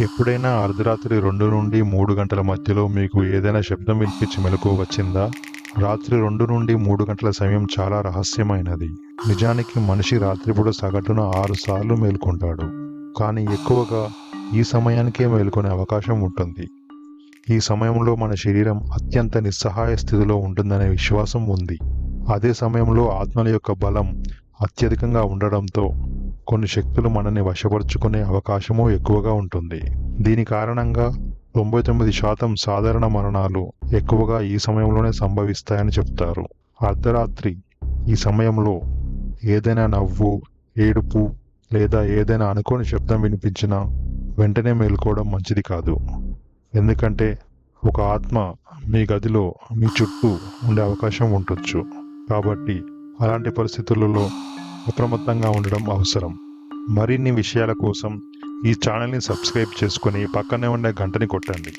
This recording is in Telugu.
ఎప్పుడైనా అర్ధరాత్రి 2 నుండి 3 గంటల మధ్యలో మీకు ఏదైనా శబ్దం వినిపించి మెలకువ వచ్చిందా? రాత్రి 2 నుండి 3 గంటల సమయం చాలా రహస్యమైనది. నిజానికి మనిషి రాత్రిపూట సగటున 6 సార్లు మేల్కొంటాడు. కానీ ఎక్కువగా ఈ సమయానికే మేల్కొనే అవకాశం ఉంటుంది. ఈ సమయంలో మన శరీరం అత్యంత నిస్సహాయ స్థితిలో ఉంటుందనే విశ్వాసం ఉంది. అదే సమయంలో ఆత్మల యొక్క బలం అత్యధికంగా ఉండడంతో కొన్ని శక్తులు మనల్ని వశపరుచుకునే అవకాశమూ ఎక్కువగా ఉంటుంది. దీని కారణంగా 99% సాధారణ మరణాలు ఎక్కువగా ఈ సమయంలోనే సంభవిస్తాయని చెప్తారు. అర్ధరాత్రి ఈ సమయంలో ఏదైనా నవ్వు, ఏడుపు లేదా ఏదైనా అనుకోని శబ్దం వినిపించినా వెంటనే మేల్కోవడం మంచిది కాదు. ఎందుకంటే ఒక ఆత్మ మీ గదిలో మీ చుట్టూ ఉండే అవకాశం ఉండొచ్చు. కాబట్టి అలాంటి పరిస్థితులలో అప్రమత్తంగా ఉండడం అవసరం. మరిన్ని విషయాల కోసం ఈ ఛానల్ని సబ్స్క్రైబ్ చేసుకొని పక్కనే ఉండే గంటని కొట్టండి.